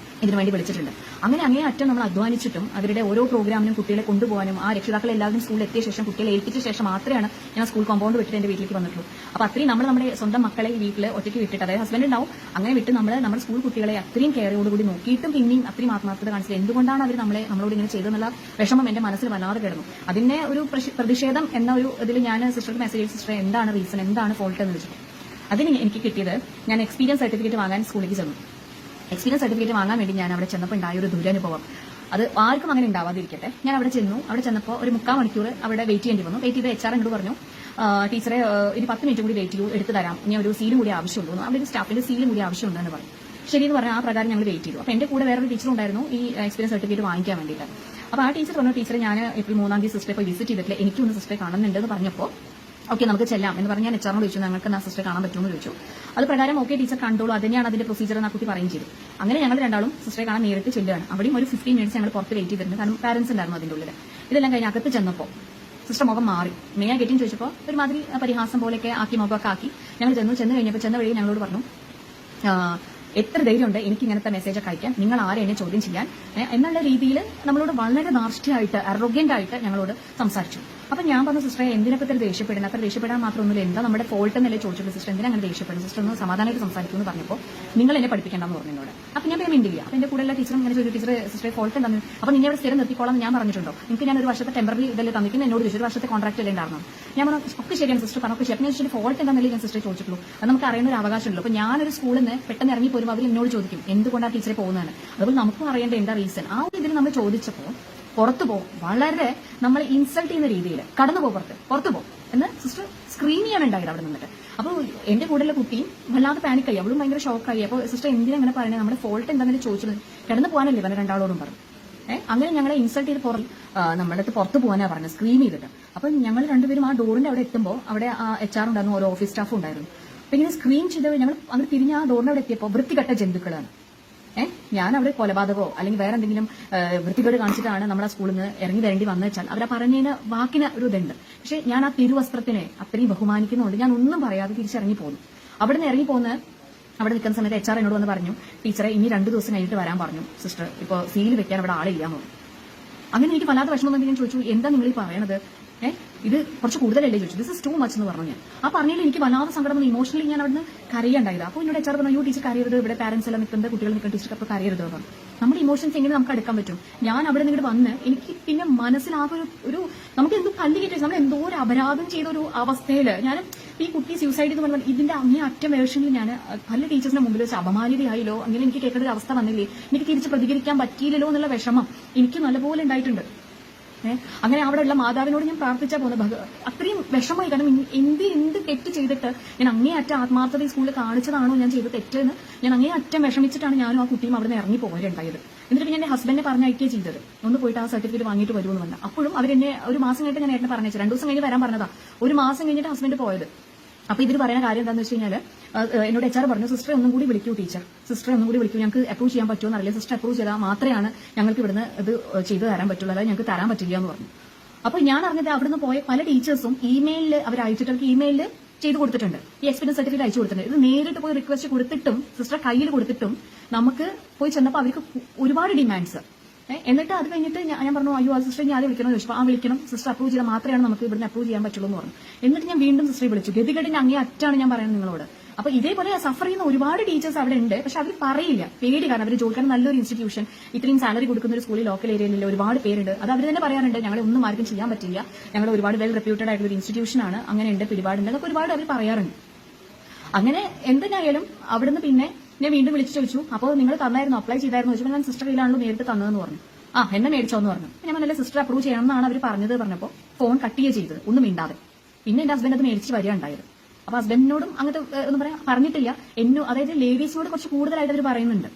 ഇതിനുവേണ്ടി വിളിച്ചിട്ടുണ്ട്. അങ്ങനെ അങ്ങേ അറ്റം നമ്മൾ അധ്വാനിച്ചിട്ടും അവരുടെ ഓരോ പ്രോഗ്രാമിനും കുട്ടികളെ കൊണ്ടുപോകാനും ആ രക്ഷിതാക്കളെ എല്ലാവരും സ്കൂളിൽ എത്തിയ ശേഷം കുട്ടികളെ ഏൽപ്പിച്ച ശേഷം മാത്രമാണ് ഞാൻ സ്കൂൾ കോമ്പൗണ്ട് വിട്ടിട്ട് എന്റെ വീട്ടിലേക്ക് വന്നിട്ടുള്ളൂ. അപ്പൊ അത്രയും നമ്മൾ നമ്മുടെ സ്വന്തം മക്കളെ ഈ വീട്ടിൽ ഒറ്റയ്ക്ക് വിട്ടിട്ട്, അതായത് ഹസ്ബൻഡ് ഉണ്ടാവും, അങ്ങനെ വിട്ട് നമ്മൾ നമ്മുടെ സ്കൂൾ കുട്ടികളെ അത്രയും കെയറോടുകൂടി നോക്കിയിട്ടും പിന്നെയും അത്രയും ആത്മാർത്ഥത കാണിച്ചത് എന്തുകൊണ്ടാണ് അവർ നമ്മളോട് ഇങ്ങനെ ചെയ്തെന്നുള്ള വിഷമം എന്റെ മനസ്സിൽ വല്ലാതെ കിടന്നു. അതിന്റെ ഒരു പ്രതിഷേധം എന്ന ഒരു ഇതിൽ ഞാൻ സിസ്റ്റർക്ക് മെസ്സേജ് ചെയ്തു, സിസ്റ്റർ എന്താണ് റീസൺ, എന്താണ് ഫോൾട്ട് എന്ന് വെച്ചിട്ട്. അതിന് എനിക്ക് കിട്ടിയത്, ഞാൻ എക്സ്പീരിയൻസ് സർട്ടിഫിക്കറ്റ് വാങ്ങാൻ സ്കൂളിലേക്ക് ചെന്നു. എക്സ്പീരിയൻസ് സർട്ടിഫിക്കറ്റ് വാങ്ങാൻ വേണ്ടി ഞാൻ അവിടെ ചെന്നപ്പോൾ ഉണ്ടായ ഒരു ദുരനുഭവം, അത് ആർക്കും അങ്ങനെ ഉണ്ടാവാതിരിക്കട്ടെ. ഞാൻ അവിടെ ചെന്നു. അവിടെ ചെന്നപ്പോൾ ഒരു 3/4 മണിക്കൂർ അവിടെ വെയിറ്റ് ചെയ്യേണ്ടി വന്നു. വെയിറ്റ് ചെയ്ത് HR എന്നോട് പറഞ്ഞു, ടീച്ചറെ ഇനി 10 മിനിറ്റ് കൂടി വെയിറ്റ് ചെയ്യൂ, എടുത്തു തരാം, ഇനി ഒരു സീലും കൂടി ആവശ്യമുള്ളൂ, അവിടെ ഒരു സ്റ്റാഫിന്റെ സീലും കൂടി ആവശ്യമുണ്ടെന്ന് പറഞ്ഞു. ശരിയെന്ന് പറഞ്ഞാൽ ആ പ്രകാരം ഞങ്ങൾ വെയിറ്റ് ചെയ്തു. അപ്പോൾ എന്റെ കൂടെ വേറൊരു ടീച്ചർ ഉണ്ടായിരുന്നു ഈ എക്സ്പീരിയൻസ് സർട്ടിഫിക്കറ്റ് വാങ്ങിക്കാൻ വേണ്ടിയിട്ട്. അപ്പോൾ ആ ടീച്ചർ പറഞ്ഞു, ടീച്ചറെ ഞാൻ April 3 സിസ്റ്ററെ പോയി വിസിറ്റ് ചെയ്തിട്ടില്ല, എനിക്കൊന്ന് സിസ്റ്ററെ കാണുന്നുണ്ടെന്ന് പറഞ്ഞപ്പോൾ ഓക്കെ നമുക്ക് ചെല്ലാം എന്ന് പറഞ്ഞ് ഞാൻ HR ചോദിച്ചു, ഞങ്ങൾക്ക് ആ സിസ്റ്ററെ കാണാൻ പറ്റുമെന്ന് ചോദിച്ചു. അത് പ്രകാരം ഓക്കെ ടീച്ചർ കണ്ടോളൂ, അതിനെയാണ് അതിന്റെ പ്രൊസീജിയർ എന്ന് ആ കുട്ടി പറയുകയും ചെയ്തു. അങ്ങനെ ഞങ്ങൾ രണ്ടാളും സിസ്റ്ററെ കാണാൻ നേരിട്ട് ചെല്ലുകയാണ്. അവിടെയും ഒരു 15 മിനിറ്റ്സ് ഞങ്ങൾ പുറത്ത് വെയിറ്റ് ചെയ്തിട്ടുണ്ട്, കാരണം പാരന്റ്സ് ഉണ്ടായിരുന്നു അതിന്റെ ഉള്ളിൽ. ഇതെല്ലാം കഴിഞ്ഞ് അകത്ത് ചെന്നപ്പോൾ സിസ്റ്റർ മുഖം മാറി. മേ ആ ഗെറ്റിംഗ് ചോദിച്ചപ്പോൾ ഒരുമാതിരി പരിഹാസം പോലെയൊക്കെ ആക്കി മുഖമൊക്കെ ആക്കി ഞങ്ങൾ ചെന്ന് കഴിഞ്ഞപ്പോൾ ചെന്ന വഴി ഞങ്ങളോട് പറഞ്ഞു, എത്ര ധൈര്യമുണ്ട് എനിക്ക് ഇങ്ങനത്തെ മെസ്സേജൊക്കെ അയക്കാൻ, നിങ്ങൾ ആരെ എന്നെ ചോദ്യം ചെയ്യാൻ എന്നുള്ള രീതിയിൽ നമ്മളോട് വളരെ ധാർഷ്ട്യമായിട്ട് അറോഗന്റ് ആയിട്ട് ഞങ്ങളോട് സംസാരിച്ചു. അപ്പൊ ഞാൻ പറഞ്ഞു, സിസ്റ്ററെ എന്തിനൊക്കെ ഇത്ര ദേഷ്യപ്പെടുന്നത്, അത്ര ദേഷ്യപ്പെടാൻ മാത്രമൊന്നുമില്ല, എന്താ നമ്മുടെ ഫോൾട്ട് എന്നല്ലേ ചോദിച്ചിട്ട് സിസ്റ്റർ എന്തിനാ അങ്ങനെ ദേഷ്യപ്പെടുന്നു, സിസ്റ്റർ ഒന്ന് സമാധാനമായിട്ട് സംസാരിക്കുമെന്ന് പറഞ്ഞപ്പോൾ നിങ്ങൾ എന്നെ പഠിപ്പിക്കേണ്ടെന്ന് പറഞ്ഞു എന്നോട്. അപ്പൊ ഞാൻ പേയ്മെന്റില്ല. അപ്പൊ എന്റെ കൂടെ എല്ലാ ടീച്ചറും ഇങ്ങനെ ചോദിച്ചു, ടീച്ചർ സിസ്റ്ററെ ഫോൾട്ട് എന്താണെന്ന്. അപ്പൊ നിന്നെ ഇവിടെ സ്ഥിരം നിർത്തിക്കോളാം ഞാൻ പറഞ്ഞിട്ടുണ്ടോ, നിങ്ങൾക്ക് ഞാൻ ഒരു വർഷത്തെ ടെമ്പററി ഇതല്ലേ തന്നിരിക്കുന്നത്, എന്നോട് ചോദിച്ചു ഒരു വർഷത്തെ കോൺട്രാക്ട് അല്ലേ ഉണ്ടായിരുന്നു. ഞാൻ പറഞ്ഞു ഒക്കെ ശരിയാണ് സിസ്റ്റർ പറഞ്ഞു, ശരി. ഞാൻ ചോദിച്ചിട്ട് ഫോൾട്ട് എന്താണെന്നല്ലേ ഞാൻ സിസ്റ്ററെ ചോദിച്ചിട്ടുള്ളൂ, അത് നമുക്ക് അറിയുന്ന ഒരു അവകാശമുള്ളൂ. അപ്പൊ ഞാനൊരു സ്കൂളിൽ നിന്ന് പെട്ടെന്ന് ഇറങ്ങി പോരുമ്പോൾ അവർ എന്നോട് ചോദിക്കും എന്തുകൊണ്ടാണ് ടീച്ചറെ പോകുന്നതാണ്, അതുപോലെ നമുക്കും അറിയേണ്ട എന്താ റീസൺ. ആ ഒരു ഇതിൽ നമ്മൾ ചോദിച്ചപ്പോൾ പുറത്തു പോകും, വളരെ നമ്മൾ ഇൻസൾട്ട് ചെയ്യുന്ന രീതിയിൽ കടന്നു പോകും, പുറത്തു പോകും എന്ന് സിസ്റ്റർ സ്ക്രീൻ ചെയ്യാൻ ഉണ്ടായത് അവിടെ നിന്നിട്ട്. അപ്പോൾ എന്റെ കൂടെയുള്ള കുട്ടിയും വല്ലാതെ പാനിക്കായി, അവളും ഭയങ്കര ഷോക്കായി. അപ്പോൾ സിസ്റ്റർ എന്തിനാ അങ്ങനെ പറയുന്നത്, നമ്മുടെ ഫോൾട്ട് എന്താണെന്ന് ചോദിച്ചത്, കിടന്നു പോകാനല്ലേ പറഞ്ഞ രണ്ടാളോടും പറഞ്ഞു. അങ്ങനെ ഞങ്ങളെ ഇൻസൾട്ട് ചെയ്ത് നമ്മുടെ അടുത്ത് പുറത്തു പോകാനാ പറഞ്ഞത്, സ്ക്രീം ചെയ്തിട്ട്. അപ്പൊ ഞങ്ങൾ രണ്ടുപേരും ആ ഡോറിന്റെ അവിടെ എത്തുമ്പോൾ അവിടെ HR ഉണ്ടായിരുന്നു, ഓരോ ഓഫീസ് സ്റ്റാഫും ഉണ്ടായിരുന്നു. അപ്പൊ ഇങ്ങനെ സ്ക്രീം ചെയ്ത് ഞങ്ങൾ അങ്ങനെ തിരിഞ്ഞ് ആ ഡോറിന്റെ അവിടെ എത്തിയപ്പോൾ വൃത്തികെട്ട ജന്തുക്കളാണ്. ഞാൻ അവിടെ കൊലപാതകമോ അല്ലെങ്കിൽ വേറെ എന്തെങ്കിലും വൃത്തികേട് കാണിച്ചിട്ടാണ് നമ്മളെ സ്കൂളിൽ നിന്ന് ഇറങ്ങി വരേണ്ടി വന്നു വെച്ചാൽ അവരെ പറഞ്ഞതിന് വാക്കിന് ഒരു ഇതുണ്ട്. പക്ഷെ ഞാൻ ആ തിരുവസ്ത്രത്തിനെ അത്രയും ബഹുമാനിക്കുന്നുണ്ട്, ഞാൻ ഒന്നും പറയാതെ തിരിച്ചിറങ്ങി പോന്നു. അവിടെ നിന്ന് ഇറങ്ങി പോന്ന് അവിടെ നിൽക്കുന്ന സമയത്ത് HR എന്നോട് വന്ന് പറഞ്ഞു, ടീച്ചറെ ഇനി 2 ദിവസം കഴിഞ്ഞിട്ട് വരാൻ പറഞ്ഞു സിസ്റ്റർ, ഇപ്പോൾ സീൽ വെക്കാൻ അവിടെ ആളില്ല എന്ന് പറഞ്ഞു. അങ്ങനെ എനിക്ക് വല്ലാത്ത വിഷമം തന്നെ. ഞാൻ ചോദിച്ചു, എന്താ നിങ്ങൾ ഈ പറയണത്, ഇത് കുറച്ച് കൂടുതലല്ലേ ചോദിച്ചു. ദിസ് ഇസ് ടു മച്ച് എന്ന് പറഞ്ഞു. ഞാൻ ആ പറഞ്ഞതിൽ എനിക്ക് വല്ലാതെ സങ്കടം വന്നു, ഇമോഷണലി ഞാൻ അവിടുന്ന് കരയുണ്ടായത്. അപ്പോൾ എന്നോട് HR പറഞ്ഞു, ടീച്ചർ കരയരുത്, ഇവിടെ പാരന്റ്സ് എല്ലാം നിൽക്കുന്നത്, കുട്ടികൾ നിൽക്കുന്ന ടീച്ചർക്ക് അപ്പോൾ കരയരുത് പറഞ്ഞു. നമ്മുടെ ഇമോഷൻസ് എങ്ങനെ നമുക്ക് എടുക്കാൻ പറ്റും. ഞാൻ അവിടെ നിന്ന് വന്ന് എനിക്ക് പിന്നെ മനസ്സിലാകെ ഒരു നമുക്ക് എന്തോ കല്ല് കിട്ടി, നമ്മൾ എന്തോ ഒരു അപരാധം ചെയ്ത ഒരു അവസ്ഥയിൽ ഞാൻ ഈ കുട്ടി സൂസൈഡ് എന്ന് പറഞ്ഞാൽ ഇതിന്റെ അങ്ങേ അറ്റം വേർഷനിൽ ഞാൻ പല ടീച്ചേഴ്സിന്റെ മുമ്പിൽ വെച്ച് അപമാനിതയായില്ലോ, അങ്ങനെ എനിക്ക് കേൾക്കേണ്ട ഒരു അവസ്ഥ വന്നില്ലേ, എനിക്ക് തിരിച്ച് പ്രതികരിക്കാൻ പറ്റിയില്ലല്ലോ എന്നുള്ള വിഷമം എനിക്ക് നല്ലപോലെ ഉണ്ടായിട്ടുണ്ട്. അങ്ങനെ അവിടെയുള്ള മാതാവിനോട് ഞാൻ പ്രാർത്ഥിച്ചാൽ പോകുന്നത് അത്രയും വിഷമമായി. കാരണം എന്ത് തെറ്റ് ചെയ്തിട്ട് ഞാൻ അങ്ങേ അറ്റം ആത്മാർത്ഥത ഈ സ്കൂളിൽ കാണിച്ചതാണോ ഞാൻ ചെയ്ത തെറ്റെന്ന് ഞാൻ അങ്ങേ അറ്റം വിഷമിച്ചിട്ടാണ് ഞാനും ആ കുട്ടിയും അവിടെ നിന്ന് ഇറങ്ങി പോകാനുണ്ടായത്. എന്നിട്ട് ഞാൻ എന്റെ ഹസ്ബൻഡിനെ പറഞ്ഞയക്കുകയും ചെയ്തത്, ഒന്ന് പോയിട്ട് ആ സർട്ടിഫിക്കറ്റ് വാങ്ങിയിട്ട് വരുമെന്ന് പറഞ്ഞു. അപ്പോഴും അവരെന്നെ ഒരു മാസം കഴിഞ്ഞിട്ട് ഞാൻ ഏട്ടനെ പറഞ്ഞയച്ചു. 2 ദിവസം കഴിഞ്ഞ് വരാൻ പറഞ്ഞതാ, ഒരു മാസം കഴിഞ്ഞിട്ട് ഹസ്ബൻഡ് പോയത്. അപ്പൊ ഇവർ പറയുന്ന കാര്യം എന്താണെന്ന് വെച്ച് കഴിഞ്ഞാൽ എന്നോട് HR പറഞ്ഞു, സിസ്റ്ററെ ഒന്നും കൂടി വിളിക്കൂ ടീച്ചർ, സിസ്റ്ററെ ഒന്നും കൂടി വിളിക്കൂ, ഞങ്ങൾക്ക് അപ്രൂവ് ചെയ്യാൻ പറ്റുമോ എന്നറിയില്ല, സിസ്റ്റർ അപ്രൂവ് ചെയ്താൽ മാത്രമാണ് ഞങ്ങൾക്ക് ഇവിടുന്ന് ഇത് ചെയ്തു തരാൻ പറ്റുള്ളൂ, അല്ലാതെ ഞങ്ങൾക്ക് തരാൻ പറ്റില്ല എന്ന് പറഞ്ഞു. അപ്പൊ ഞാൻ അറിഞ്ഞത് അവിടുന്ന് പോയ പല ടീച്ചേഴ്സും ഇമെയിലിൽ അവർ അയച്ചിട്ട് അവർക്ക് ഇമെയിലിൽ ചെയ്ത് കൊടുത്തിട്ടുണ്ട്, ഈ എക്സ്പീരിയൻസ് സർട്ടിഫിക്കറ്റ് അയച്ചു കൊടുത്തിട്ടുണ്ട്. ഇത് നേരിട്ട് പോയി റിക്വസ്റ്റ് കൊടുത്തിട്ടും സിസ്റ്റർ കയ്യിൽ കൊടുത്തിട്ടും നമുക്ക് പോയി ചെന്നപ്പോൾ അവർക്ക് ഒരുപാട് ഡിമാൻഡ്സ്. എന്നിട്ട് അത് കഴിഞ്ഞിട്ട് ഞാൻ പറഞ്ഞു, അയ്യോ ആ സിസ്റ്റർ ഞാൻ വിളിക്കണം എന്ന് ചോദിച്ചപ്പോൾ വിളിക്കണം, സിസ്റ്റർ അപ്രൂവ് ചെയ്താൽ മാത്രമാണ് നമുക്ക് ഇവിടുന്ന് അപ്രൂവ് ചെയ്യാൻ പറ്റുള്ളൂ എന്ന് പറഞ്ഞു. എന്നിട്ട് ഞാൻ വീണ്ടും സിസ്റ്ററെ വിളിച്ചു. ഗതികേടിന്റെ അങ്ങേ അറ്റാണ് ഞാൻ പറയുന്നത് നിങ്ങളോട്. അപ്പൊ ഇതേപോലെ സഫർ ചെയ്യുന്ന ഒരുപാട് ടീച്ചേഴ്സ് അവിടെ ഉണ്ട്, പക്ഷെ അവർ പറയില്ല, പേടി. കാരണം അവർ ജോലിക്കാൻ നല്ലൊരു ഇൻസ്റ്റിറ്റ്യൂഷൻ, ഇത്രയും സാലറി കൊടുക്കുന്ന ഒരു സ്കൂളിൽ ലോക്കൽ ഏരിയയിൽ ഒരുപാട് പേരുണ്ട്. അത് അവർ തന്നെ പറയാറുണ്ട്, ഞങ്ങളെ ഒന്നും ആർക്കും ചെയ്യാൻ പറ്റില്ല, ഞങ്ങൾ ഒരുപാട് വെൽ റെപ്യൂട്ടഡ് ആയിട്ടുള്ള ഒരു ഇൻസ്റ്റിറ്റ്യൂഷൻ ആണ്, അങ്ങനെ ഉണ്ട്, പിടിപാടുണ്ട് എന്നൊക്കെ ഒരുപാട് അവർ പറയാറുണ്ട്. അങ്ങനെ എന്തിനായാലും അവിടുന്ന് പിന്നെ ഞാൻ വീണ്ടും വിളിച്ചു ചോദിച്ചു, അപ്പോൾ നിങ്ങൾ തന്നായിരുന്നു, അപ്ലൈ ചെയ്തായിരുന്നു ചോദിച്ചപ്പോൾ ഞാൻ സിസ്റ്റർ കയ്യിലാണല്ലോ നേരിട്ട് തന്നതെന്ന് പറഞ്ഞു. എന്നെ മേടിച്ചോന്ന് പറഞ്ഞു. ഞാൻ നല്ല സിസ്റ്റർ അപ്രൂവ് ചെയ്യണമെന്നാണ് അവർ പറഞ്ഞത് പറഞ്ഞപ്പോൾ ഫോൺ കട്ട് ചെയ്യുക ചെയ്തത്, ഒന്നും മിണ്ടാതെ. പിന്നെ എന്റെ ഹസ്ബൻഡ് അത് മേടിച്ച് വരിക ഉണ്ടായത്. അപ്പൊ ഹസ്ബൻഡിനോടും അങ്ങനത്തെ ഒന്നും പറയാൻ പറഞ്ഞിട്ടില്ല, അതായത് ലേഡീസിനോട് കുറച്ച് കൂടുതലായിട്ട് അവർ പറയുന്നുണ്ട്.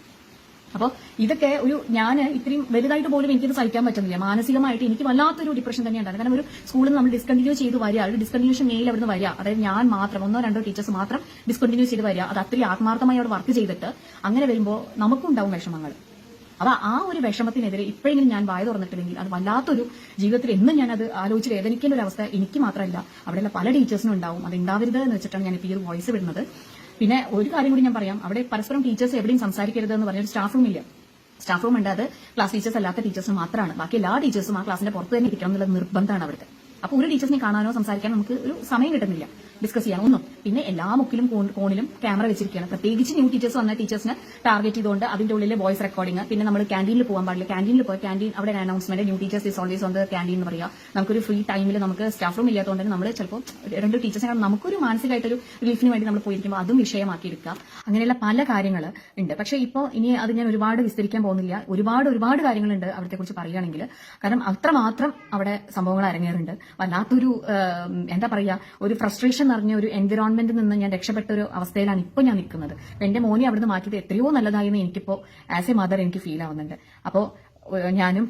അപ്പോൾ ഇതൊക്കെ ഞാൻ ഇത്രയും വലുതായിട്ട് പോലും എനിക്കിത് സഹിക്കാൻ പറ്റുന്നില്ല. മാനസികമായിട്ട് എനിക്ക് വല്ലാത്തൊരു ഡിപ്രഷൻ തന്നെ ഉണ്ടായിരുന്നു. കാരണം ഒരു സ്കൂളിൽ നമ്മൾ ഡിസ്കണ്ടിന്യൂ ചെയ്ത് വരിക, ഒരു ഡിസ്കണ്ടിന്യൂഷൻ മെയിൽ അവിടുന്ന് വരിക, അതായത് ഞാൻ മാത്രം 1-2 ടീച്ചേഴ്സ് മാത്രം ഡിസ്കണ്ടിന്യൂ ചെയ്ത് വരിക, അത് അത്രയും ആത്മാർത്ഥമായി അവിടെ വർക്ക് ചെയ്തിട്ട് അങ്ങനെ വരുമ്പോൾ നമുക്കും ഉണ്ടാവും വിഷമങ്ങൾ. അപ്പൊ ആ ഒരു വിഷമത്തിനെതിരെ ഇപ്പോഴെങ്കിലും ഞാൻ വായ തുറന്നിട്ടില്ലെങ്കിൽ അത് വല്ലാത്തൊരു ജീവിതത്തിൽ എന്നും ഞാൻ അത് ആലോചിച്ച് വേദനിക്കേണ്ട ഒരു അവസ്ഥ എനിക്ക് മാത്രമല്ല അവിടെയുള്ള പല ടീച്ചേഴ്സിനും ഉണ്ടാവും. അത് ഉണ്ടാവരുത് എന്ന് വെച്ചിട്ടാണ് ഞാൻ ഇപ്പോൾ ഈ ഒരു വോയിസ് വിടുന്നത്. പിന്നെ ഒരു കാര്യം കൂടി ഞാൻ പറയാം, അവിടെ പരസ്പരം ടീച്ചേഴ്സ് എവിടെയും സംസാരിക്കരുത് എന്ന് പറഞ്ഞൊരു സ്റ്റാഫ് റൂം ഇല്ല. സ്റ്റാഫ് റൂം ഉണ്ട്, അത് ക്ലാസ് ടീച്ചേഴ്സ് അല്ലാത്ത ടീച്ചേഴ്സ് മാത്രമാണ്. ബാക്കി എല്ലാ ടീച്ചേഴ്സും ആ ക്ലാസിന്റെ പുറത്ത് തന്നെ ഇരിക്കണം എന്നുള്ള നിർബന്ധമാണ് അവിടുത്തെ. അപ്പോൾ ഒരു ടീച്ചേഴ്സിനെ കാണാനോ സംസാരിക്കാനോ നമുക്ക് ഒരു സമയം കിട്ടുന്നില്ല, ഡിസ്കസ് ചെയ്യാൻ ഒന്നും. പിന്നെ എല്ലാ മുക്കിലും കോണിലും ക്യാമറ വെച്ചിരിക്കുകയാണ്. പ്രത്യേകിച്ച് ന്യൂ ടീച്ചേഴ്സ് വന്ന ടീച്ചേഴ്സിനെ ടാർഗറ്റ് ചെയ്തുകൊണ്ട് അതിന്റെ ഉള്ളിൽ വോയിസ് റെക്കോർഡിംഗ്. പിന്നെ നമ്മൾ ക്യാൻറ്റീനിൽ പോകാൻ പാടില്ല, ക്യാൻറ്റീനിൽ പോയി ക്യാൻറ്റീൻ അവിടെ announcement new teachers is always on the canteen എന്ന് പറയാം. നമുക്കൊരു ഫ്രീ ടൈമിൽ നമുക്ക് സ്റ്റാഫ് റൂം ഇല്ലാത്തതുകൊണ്ട് നമ്മൾ ചിലപ്പോൾ 2 ടീച്ചേഴ്സിനെ നമുക്കൊരു മാനസികമായിട്ടൊരു റിലീഫിന് വേണ്ടി നമ്മൾ പോയിരിക്കുമ്പോൾ അതും വിഷയമാക്കി എടുക്കുക. അങ്ങനെയുള്ള പല കാര്യങ്ങൾ ഉണ്ട്. പക്ഷേ ഇപ്പോൾ ഇനി അത് ഞാൻ ഒരുപാട് വിസ്തരിക്കാൻ പോകുന്നില്ല. ഒരുപാട് കാര്യങ്ങളുണ്ട് അവിടത്തെ കുറിച്ച് പറയുകയാണെങ്കിൽ. കാരണം അത്രമാത്രം അവിടെ സംഭവങ്ങൾ അരങ്ങേറുണ്ട്. വല്ലാത്തൊരു എന്താ പറയാ, ഒരു ഫ്രസ്ട്രേഷൻ നിറഞ്ഞ ഒരു എൻവിറോൺമെന്റിൽ നിന്ന് ഞാൻ രക്ഷപ്പെട്ട ഒരു അവസ്ഥയിലാണ് ഇപ്പോൾ ഞാൻ നിൽക്കുന്നത്. എന്റെ മോനെ അവിടുന്ന് മാറ്റിയത് എത്രയോ നല്ലതായെന്ന് എനിക്കിപ്പോൾ ആസ് എ മദർ എനിക്ക് ഫീൽ ആവുന്നുണ്ട്. അപ്പോൾ ഞാനും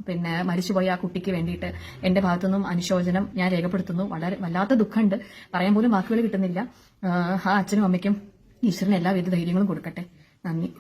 പിന്നെ മരിച്ചുപോയ ആ കുട്ടിക്ക് വേണ്ടിയിട്ട് എന്റെ ഭാഗത്തുനിന്നും അനുശോചനം ഞാൻ രേഖപ്പെടുത്തുന്നു. വല്ലാത്ത ദുഃഖമുണ്ട്, പറയാൻ പോലും വാക്കുകൾ കിട്ടുന്നില്ല. ആ അച്ഛനും അമ്മയ്ക്കും ഈശ്വരന് എല്ലാവിധ ധൈര്യങ്ങളും കൊടുക്കട്ടെ. നന്ദി.